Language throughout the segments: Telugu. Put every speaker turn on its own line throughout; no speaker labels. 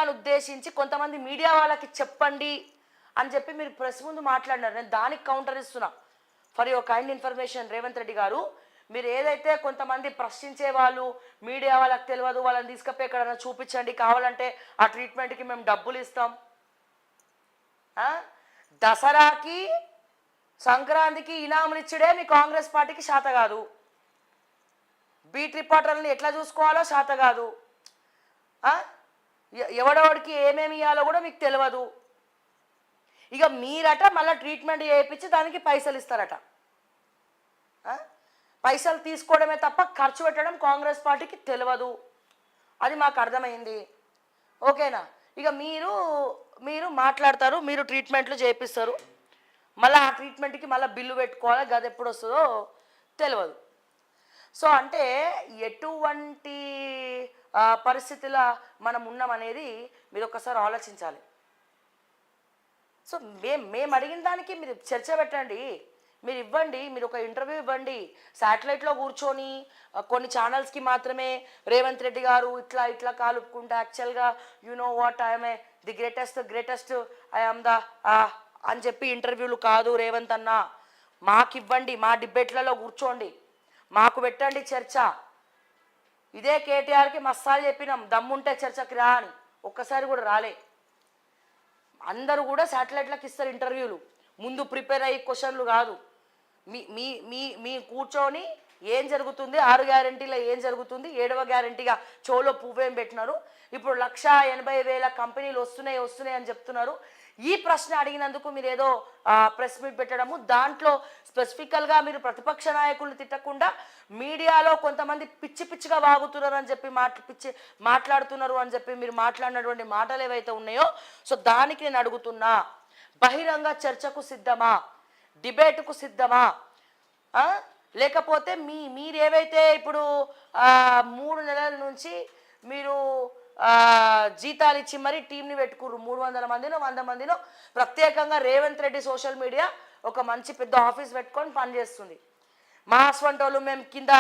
మీడియాను ఉద్దేశించి కొంతమంది మీడియా వాళ్ళకి చెప్పండి అని చెప్పి మీరు ప్రెస్ ముందు మాట్లాడినారు. నేను దానికి కౌంటర్ ఇస్తున్నా. For your kind information Revanth Reddy గారు, మీరు ఏదైతే కొంతమంది ప్రశ్నించే వాళ్ళు మీడియా వాళ్ళకి తెలియదు, వాళ్ళని తీసుకపోయి ఎక్కడైనా చూపించండి, కావాలంటే ఆ ట్రీట్మెంట్కి మేము డబ్బులు ఇస్తాం. దసరాకి సంక్రాంతికి ఇనాములు ఇచ్చుడే మీ కాంగ్రెస్ పార్టీకి శాత కాదు. బీట్ రిపోర్టర్లని ఎట్లా చూసుకోవాలో శాత కాదు. ఎవడెవడికి ఏమేమి ఇవ్వాలో కూడా మీకు తెలియదు. ఇక మీరట మళ్ళీ ట్రీట్మెంట్ చేయించి దానికి పైసలు ఇస్తారట. పైసలు తీసుకోవడమే తప్ప ఖర్చు పెట్టడం కాంగ్రెస్ పార్టీకి తెలియదు. అది మాకు అర్థమైంది. ఓకేనా? ఇక మీరు మాట్లాడతారు, మీరు ట్రీట్మెంట్లు చేపిస్తారు, మళ్ళీ ఆ ట్రీట్మెంట్కి మళ్ళీ బిల్లు పెట్టుకోవాలి, గది ఎప్పుడు వస్తుందో తెలియదు. సో అంటే ఎటువంటి పరిస్థితుల మనం ఉన్నామనేది మీరు ఒక్కసారి ఆలోచించాలి. సో మేము అడిగిన దానికి మీరు చర్చ పెట్టండి, మీరు ఇవ్వండి, మీరు ఒక ఇంటర్వ్యూ ఇవ్వండి. శాటిలైట్లో కూర్చొని కొన్ని ఛానల్స్కి మాత్రమే రేవంత్ రెడ్డి గారు ఇట్లా ఇట్లా కాలుపుకుంటా యాక్చువల్గా know what I'm the greatest I'm the అని చెప్పి ఇంటర్వ్యూలు కాదు రేవంత్ అన్న. మాకు ఇవ్వండి, మా డిబేట్లలో కూర్చోండి, మాకు పెట్టండి చర్చ. ఇదే కేటీఆర్కి మస్తాలు చెప్పినాం, దమ్ముంటే చర్చకి రా అని, ఒక్కసారి కూడా రాలే. అందరూ కూడా శాటిలైట్లకు ఇస్తారు ఇంటర్వ్యూలు, ముందు ప్రిపేర్ అయ్యి క్వశ్చన్లు కాదు. మీ కూర్చొని ఏం జరుగుతుంది, 6 గ్యారెంటీలో ఏం జరుగుతుంది, 7వ గ్యారెంటీగా చోలో పువ్వేం పెట్టినారు, ఇప్పుడు 1,80,000 కంపెనీలు వస్తున్నాయి అని చెప్తున్నారు. ఈ ప్రశ్న అడిగినందుకు మీరు ఏదో ప్రెస్ మీట్ పెట్టడము, దాంట్లో స్పెసిఫికల్గా మీరు ప్రతిపక్ష నాయకులను తిట్టకుండా మీడియాలో కొంతమంది పిచ్చిగా వాగుతున్నారు అని చెప్పి మాట్లాడుతున్నారు అని చెప్పి మీరు మాట్లాడినటువంటి మాటలు ఏవైతే ఉన్నాయో, సో దానికి నేను అడుగుతున్నా, బహిరంగ చర్చకు సిద్ధమా, డిబేట్కు సిద్ధమా, లేకపోతే మీరేవైతే ఇప్పుడు 3 నెలల నుంచి మీరు జీతాలు ఇచ్చి మరి టీంని పెట్టుకుర్రు, 300 మందినో 100 మందినో ప్రత్యేకంగా రేవంత్ రెడ్డి సోషల్ మీడియా ఒక మంచి పెద్ద ఆఫీస్ పెట్టుకొని పనిచేస్తుంది. మా అస్వంటోళ్ళు మేము కింద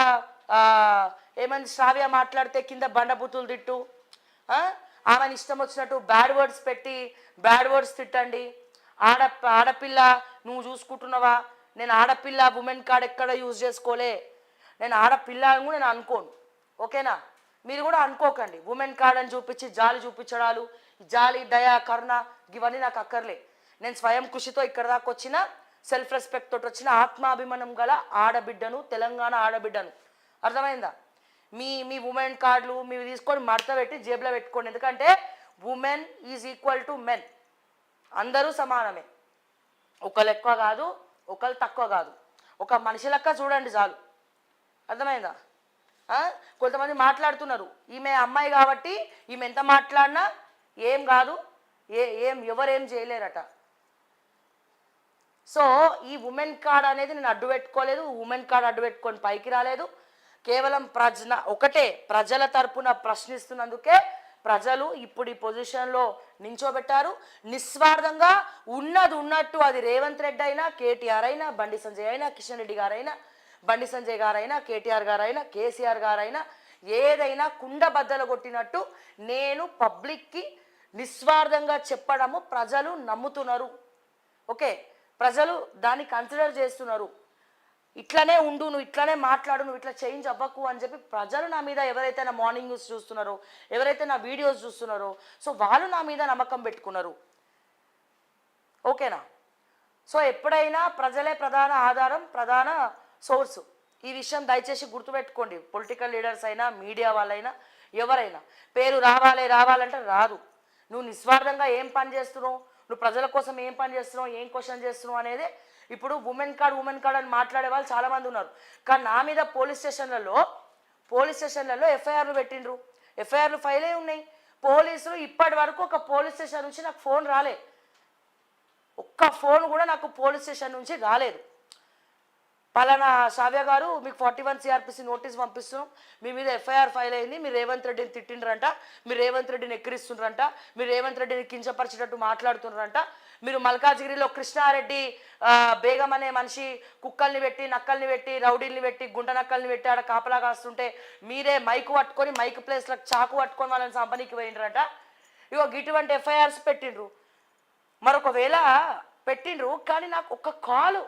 ఏమైనా శ్రావ్య మాట్లాడితే కింద బండబుతులు తిట్టు, ఆమెను ఇష్టం వచ్చినట్టు బ్యాడ్ వర్డ్స్ పెట్టి బ్యాడ్ వర్డ్స్ తిట్టండి. ఆడపిల్ల నువ్వు చూసుకుంటున్నావా, నేను ఆడపిల్ల ఉమెన్ కార్డ్ ఎక్కడ యూజ్ చేసుకోలే, నేను ఆడపిల్ల అని నేను అనుకోను. ఓకేనా? మీరు కూడా అనుకోకండి. ఉమెన్ కార్డ్ అని చూపించి జాలి చూపించడాలు, జాలి దయా కరుణ ఇవన్నీ నాకు అక్కర్లే. నేను స్వయం కృషితో ఇక్కడ దాకా వచ్చిన, సెల్ఫ్ రెస్పెక్ట్ తోటి వచ్చిన ఆత్మాభిమానం గల ఆడబిడ్డను, తెలంగాణ ఆడబిడ్డను. అర్థమైందా? మీ ఉమెన్ కార్డులు మీరు తీసుకొని మడత పెట్టి జేబులో పెట్టుకోండి. ఎందుకంటే women is equal to men, అందరూ సమానమే, ఒకళ్ళు ఎక్కువ కాదు, ఒకళ్ళు తక్కువ కాదు, ఒక మనిషి లెక్క చూడండి చాలు. అర్థమైందా? కొంతమంది మాట్లాడుతున్నారు, ఈమె అమ్మాయి కాబట్టి ఈమె ఎంత మాట్లాడినా ఏం కాదు, ఎవరేం చేయలేరట. సో ఈ ఉమెన్ కార్డ్ అనేది నేను అడ్డు పెట్టుకోలేదు, ఉమెన్ కార్డ్ అడ్డు పెట్టుకొని పైకి రాలేదు. కేవలం ప్రజల తరపున ప్రశ్నిస్తున్నందుకే ప్రజలు ఇప్పుడు ఈ పొజిషన్లో నించోబెట్టారు. నిస్వార్థంగా ఉన్నది ఉన్నట్టు, అది రేవంత్ రెడ్డి అయినా, కేటీఆర్ అయినా, బండి సంజయ్ అయినా, కిషన్ రెడ్డి గారైనా, బండి సంజయ్ గారైనా, కేటీఆర్ గారైనా, కేసీఆర్ గారైనా, ఏదైనా కుండబద్దలు కొట్టినట్టు నేను పబ్లిక్కి నిస్వార్థంగా చెప్పడము ప్రజలు నమ్ముతున్నారు. ఓకే, ప్రజలు దాన్ని కన్సిడర్ చేస్తున్నారు. ఇట్లనే ఉండు, నువ్వు ఇట్లనే మాట్లాడు, నువ్వు ఇట్లా చేంజ్ అవ్వకు అని చెప్పి ప్రజలు నా మీద, ఎవరైతే నా మార్నింగ్ న్యూస్ చూస్తున్నారో, ఎవరైతే నా వీడియోస్ చూస్తున్నారో, సో వాళ్ళు నా మీద నమ్మకం పెట్టుకున్నారు. ఓకేనా? సో ఎప్పుడైనా ప్రజలే ప్రధాన ఆధారం, ప్రధాన సోర్సు. ఈ విషయం దయచేసి గుర్తుపెట్టుకోండి. పొలిటికల్ లీడర్స్ అయినా, మీడియా వాళ్ళైనా, ఎవరైనా పేరు రావాలంటే రాదు. నువ్వు నిస్వార్థంగా ఏం పని చేస్తున్నావు, నువ్వు ప్రజల కోసం ఏం పని చేస్తున్నావు, ఏం క్వశ్చన్ చేస్తున్నావు అనేది. ఇప్పుడు ఉమెన్ కార్డ్ అని మాట్లాడే వాళ్ళు చాలామంది ఉన్నారు. కానీ నా మీద పోలీస్ స్టేషన్లలో ఎఫ్ఐఆర్లు పెట్టిండ్రు, ఎఫ్ఐఆర్లు ఫైల్ అయి ఉన్నాయి. పోలీసులు ఇప్పటి వరకు ఒక పోలీస్ స్టేషన్ నుంచి నాకు ఫోన్ రాలే, ఒక్క ఫోన్ కూడా నాకు పోలీస్ స్టేషన్ నుంచి రాలేదు. పలానా శ్రావ్య గారు మీకు 41 CRPC నోటీస్ పంపిస్తున్నాం, మీ మీద ఎఫ్ఐఆర్ ఫైల్ అయింది, మీరు రేవంత్ రెడ్డిని తిట్టిండ్రంట, మీరు రేవంత్ రెడ్డిని ఎక్కిరిస్తుండ్రంట, మీరు రేవంత్ రెడ్డిని కించపరిచేటట్టు మాట్లాడుతుండ్రంట, మీరు మల్కాజ్గిరిలో కృష్ణారెడ్డి బేగం అనే మనిషి కుక్కల్ని పెట్టి, నక్కల్ని పెట్టి, రౌడీల్ని పెట్టి, గుంట నక్కల్ని పెట్టి ఆడ కాపలా కాస్తుంటే మీరే మైక్ ప్లేస్లకు చాకు పట్టుకొని వాళ్ళని సంపనీకి పోయిండ్రంట. ఇగో ఇటువంటి ఎఫ్ఐఆర్స్ పెట్టిండ్రు. మరొకవేళ పెట్టిండ్రు కానీ నాకు ఒక కాల్,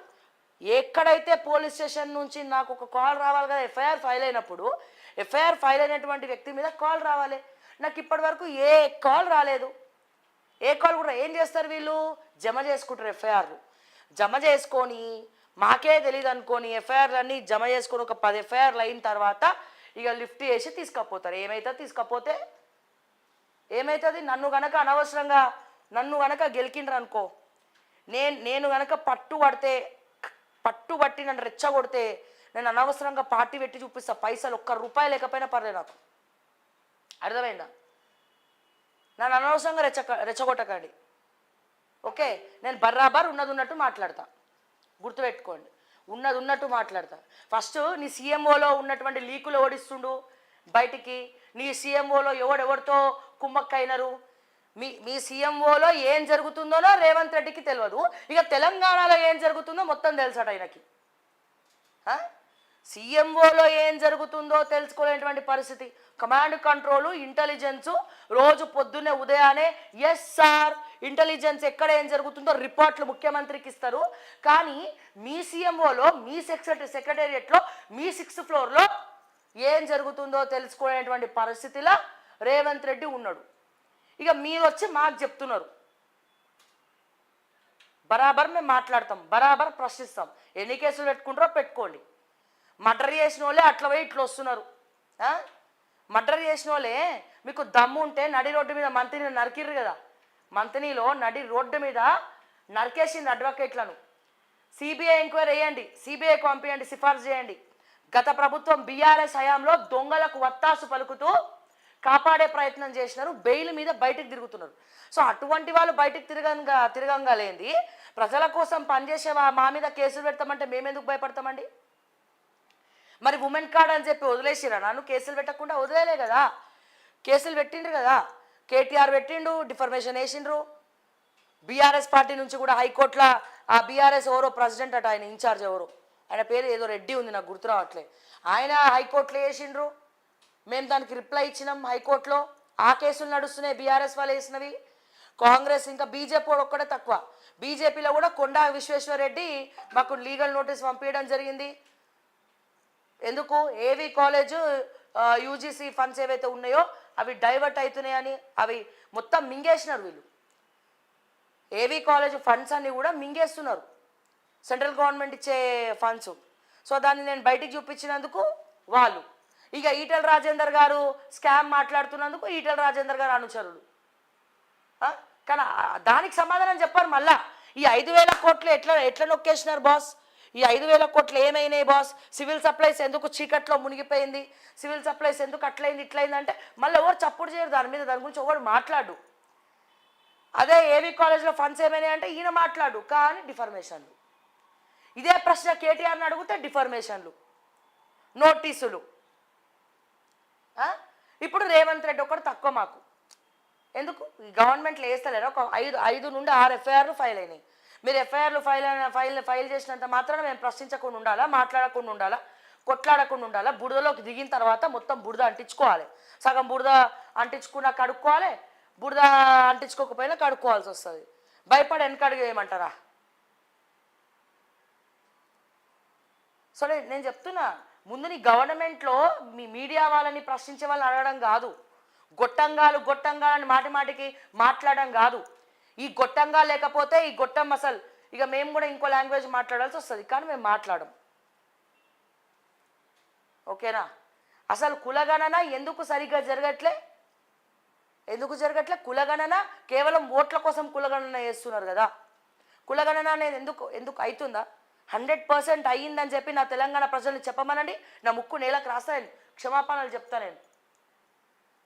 ఎక్కడైతే పోలీస్ స్టేషన్ నుంచి నాకు ఒక కాల్ రావాలి కదా, ఎఫ్ఐఆర్ ఫైల్ అయినప్పుడు ఎఫ్ఐఆర్ ఫైల్ అయినటువంటి వ్యక్తి మీద కాల్ రావాలి. నాకు ఇప్పటి వరకు ఏ కాల్ రాలేదు. ఏ కాల్ కూడా ఏం చేస్తారు వీళ్ళు, జమ చేసుకుంటారు ఎఫ్ఐఆర్లు. జమ చేసుకొని మాకే తెలియదు అనుకొని ఎఫ్ఐఆర్లు అన్నీ జమ చేసుకొని ఒక 10 ఎఫ్ఐఆర్లు అయిన తర్వాత ఇక లిఫ్ట్ చేసి తీసుకపోతారు. ఏమవుతుంది తీసుకపోతే ఏమవుతుంది, నన్ను గనక అనవసరంగా నన్ను గనక గెలికిండ్రు అనుకో, నేను గనక పట్టుబట్టి నన్ను రెచ్చగొడితే నేను అనవసరంగా పార్టీ పెట్టి చూపిస్తా. పైసలు ₹1 లేకపోయినా పర్లేదు నాకు. అర్థమైందా? నన్ను అనవసరంగా రెచ్చగొట్టకండి. ఓకే, నేను బరాబర్ ఉన్నది ఉన్నట్టు మాట్లాడతా, గుర్తుపెట్టుకోండి. ఉన్నది ఉన్నట్టు మాట్లాడతా. ఫస్ట్ నీ సీఎంఓలో ఉన్నటువంటి లీకులు ఓడిస్తుండు బయటికి, నీ సీఎంఓలో ఎవడెవరితో కుమ్మక్కైనరు, మీ సీఎంఓలో ఏం జరుగుతుందోనో రేవంత్ రెడ్డికి తెలియదు. ఇక తెలంగాణలో ఏం జరుగుతుందో మొత్తం తెలుసాడు ఆయనకి. సీఎంఓలో ఏం జరుగుతుందో తెలుసుకోలేనటువంటి పరిస్థితి. కమాండ్ కంట్రోలు, ఇంటెలిజెన్సు రోజు పొద్దున్నే ఉదయాన్నే ఎస్ సార్ ఇంటెలిజెన్స్ ఎక్కడ ఏం జరుగుతుందో రిపోర్ట్లు ముఖ్యమంత్రికి ఇస్తారు. కానీ మీ సీఎంఓలో, మీ సెక్రటేరియట్లో, మీ 6th ఫ్లోర్లో ఏం జరుగుతుందో తెలుసుకోలేనటువంటి పరిస్థితిలో రేవంత్ రెడ్డి ఉన్నాడు. ఇక మీరు వచ్చి మాకు చెప్తున్నారు. బరాబర్ మేము మాట్లాడతాం, బరాబర్ ప్రశ్నిస్తాం. ఎన్ని కేసులు పెట్టుకుంటారో పెట్టుకోండి. మర్డర్ చేసిన వాళ్ళే అట్లా పోయి ఇట్లా వస్తున్నారు. మర్డర్ చేసిన వాళ్ళే మీకు దమ్ము ఉంటే నడి రోడ్డు మీద మంత్రిని నరికిర్రు కదా, మంత్రిలో నడి రోడ్డు మీద నరికేసింది అడ్వకేట్లను. సిబిఐ ఎంక్వైరీ వేయండి, సిబిఐకి పంపించండి, సిఫార్సు చేయండి. గత ప్రభుత్వం బీఆర్ఎస్ హయాంలో దొంగలకు వత్తాసు పలుకుతూ కాపాడే ప్రయత్నం చేసినారు, బెయిల్ మీద బయటకు తిరుగుతున్నారు. సో అటువంటి వాళ్ళు బయటకు తిరగంగా లేంది ప్రజల కోసం పనిచేసే మా మీద కేసులు పెడతామంటే మేమెందుకు భయపడతామండి? మరి ఉమెన్ కార్డ్ అని చెప్పి వదిలేసిరా? నన్ను కేసులు పెట్టకుండా వదిలేలే కదా, కేసులు పెట్టిండ్రు కదా. కేటీఆర్ పెట్టిండు, డిఫర్మేషన్ వేసిండ్రు. బీఆర్ఎస్ పార్టీ నుంచి కూడా హైకోర్టులో ఆ బీఆర్ఎస్ ఎవరో ప్రెసిడెంట్ అట, ఆయన ఇన్ఛార్జ్ ఎవరో, ఆయన పేరు ఏదో రెడ్డి ఉంది, నాకు గుర్తు రావట్లే. ఆయన హైకోర్టులో వేసిండ్రు, మేము దానికి రిప్లై ఇచ్చినాం హైకోర్టులో. ఆ కేసులు నడుస్తున్నాయి బీఆర్ఎస్ వాళ్ళు వేసినవి. కాంగ్రెస్ ఇంకా బీజేపీ ఒక్కడే తక్కువ. బీజేపీలో కూడా కొండా విశ్వేశ్వరరెడ్డి మాకు లీగల్ నోటీస్ పంపించడం జరిగింది. ఎందుకు, ఏవి కాలేజు యూజీసీ ఫండ్స్ ఏవైతే ఉన్నాయో అవి డైవర్ట్ అవుతున్నాయని అవి మొత్తం మింగేసినారు వీళ్ళు. ఏవి కాలేజ్ ఫండ్స్ అన్నీ కూడా మింగేస్తున్నారు, సెంట్రల్ గవర్నమెంట్ ఇచ్చే ఫండ్స్. సో దాన్ని నేను బయటికి చూపించినందుకు వాళ్ళు. ఇక ఈటెల రాజేందర్ గారు స్కామ్ మాట్లాడుతున్నందుకు ఈటెల రాజేందర్ గారు అనుచరులు. కానీ దానికి సమాధానం చెప్పారు మళ్ళా. ఈ 5,000 కోట్లు ఎట్లా నొక్కేసినారు బాస్, ఈ 5,000 కోట్లు ఏమైనాయి బాస్, సివిల్ సప్లైస్ ఎందుకు చీకట్లో మునిగిపోయింది, సివిల్ సప్లైస్ ఎందుకు అట్లయింది ఇట్లయింది అంటే మళ్ళీ ఎవరు చప్పుడు చేయరు దాని గురించి ఎవరు మాట్లాడు. అదే ఏవి కాలేజ్లో ఫండ్స్ ఏమైనాయి అంటే ఈయన మాట్లాడు, కానీ డిఫర్మేషన్లు. ఇదే ప్రశ్న కేటీఆర్ని అడిగితే డిఫర్మేషన్లు, నోటీసులు. ఇప్పుడు రేవంత్ రెడ్డి ఒకటి తక్కువ మాకు. ఎందుకు గవర్నమెంట్లో వేస్తలేరు? ఒక 5 నుండి 6 ఎఫ్ఐఆర్లు ఫైల్ అయినాయి. మీరు ఎఫ్ఐఆర్లు ఫైల్ చేసినంత మాత్రాన మేము ప్రశ్నించకుండా ఉండాలా, మాట్లాడకుండా ఉండాలా, కొట్లాడకుండా ఉండాలా? బురదలోకి దిగిన తర్వాత మొత్తం బురద అంటించుకోవాలి. సగం బురద అంటించుకున్నా కడుక్కోవాలి, బురద అంటించుకోకపోయినా కడుక్కోవాల్సి వస్తుంది. భయపడి వెనకడుగు వేయమంటారా? సో నేను చెప్తున్నా, ముందు నీ గవర్నమెంట్లో మీ మీడియా వాళ్ళని ప్రశ్నించే వాళ్ళని అడగడం కాదు, గొట్టంగాలని మాటికి మాట్లాడడం కాదు. ఈ గొట్టంగా లేకపోతే ఈ గొట్టం అసలు ఇక మేము కూడా ఇంకో లాంగ్వేజ్ మాట్లాడాల్సి వస్తుంది, కానీ మేము మాట్లాడం. ఓకేనా? అసలు కులగణన ఎందుకు సరిగ్గా జరగట్లే? కులగణన కేవలం ఓట్ల కోసం కులగణన చేస్తున్నారు కదా. కులగణన అనేది ఎందుకు అవుతుందా? 100% అయ్యిందని చెప్పి నా తెలంగాణ ప్రజల్ని చెప్పమనండి, నా ముక్కు నేలకు రాస్తాను, క్షమాపణలు చెప్తా నేను.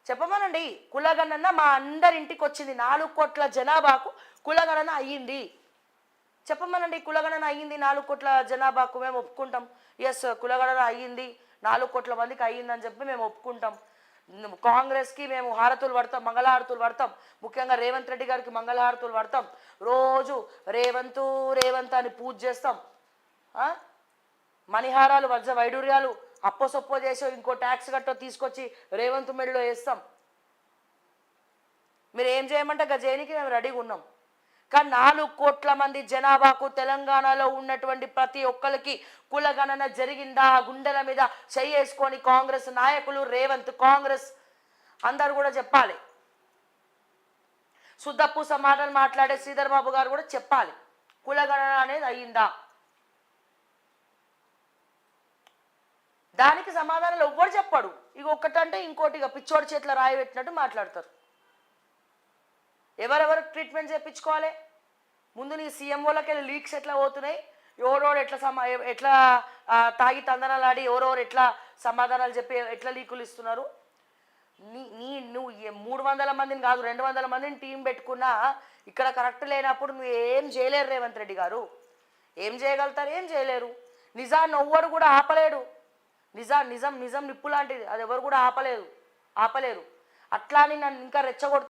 చెప్పమనండి, కులగణన మా అందరింటికి వచ్చింది, 4 కోట్ల జనాభాకు కులగణన అయ్యింది. చెప్పమనండి, కులగణన అయ్యింది 4 కోట్ల జనాభాకు, మేము ఒప్పుకుంటాం. ఎస్, కులగణన అయ్యింది, 4 కోట్ల మందికి అయ్యిందని చెప్పి మేము ఒప్పుకుంటాం. కాంగ్రెస్కి మేము హారతులు పడతాం, మంగళహారతులు పడతాం. ముఖ్యంగా రేవంత్ రెడ్డి గారికి మంగళహారతులు పడతాం. రోజు రేవంత్ అని పూజ చేస్తాం. మణిహారాలు, వజ్ర వైడూర్యాలు అప్పసొప్పో చేసో ఇంకో ట్యాక్స్ కట్టో తీసుకొచ్చి రేవంత్ మెడలో వేస్తాం. మీరు ఏం చేయమంటే గజేనికి మేము రెడీగా ఉన్నాం. కానీ 4 కోట్ల మంది జనాభాకు తెలంగాణలో ఉన్నటువంటి ప్రతి ఒక్కరికి కులగణన జరిగిందా? గుండెల మీద చేసుకొని కాంగ్రెస్ నాయకులు, రేవంత్, కాంగ్రెస్ అందరు కూడా చెప్పాలి. సుద్దప్పు సమాధానం మాట్లాడే శ్రీధర్ బాబు గారు కూడా చెప్పాలి, కులగణన అనేది అయ్యిందా? దానికి సమాధానాలు ఎవ్వరు చెప్పాడు. ఇక ఒక్కటంటే ఇంకోటి ఇక పిచ్చోడి చేతిలో రాయి పెట్టినట్టు మాట్లాడతారు. ఎవరెవరు ట్రీట్మెంట్ చేయించుకోవాలి? ముందు నీ సీఎంఓలకి వెళ్ళి లీక్స్ ఎట్లా పోతున్నాయి, ఎవరోడు ఎట్లా తాగి తందనాలాడి ఎవరెవరు ఎట్లా సమాధానాలు చెప్పి ఎట్లా లీకులు ఇస్తున్నారు? నువ్వు 300 మందిని కాదు 200 మందిని టీం పెట్టుకున్నా ఇక్కడ కరెక్ట్ లేనప్పుడు నువ్వు ఏం చేయలేరు. రేవంత్ రెడ్డి గారు ఏం చేయగలుగుతారు? ఏం చేయలేరు. నిజాన్ని ఎవ్వరు కూడా ఆపలేడు. నిజం నిప్పు లాంటిది, అది ఎవరు కూడా ఆపలేరు. అట్లా అని నన్ను ఇంకా రెచ్చగొడుతున్నారు.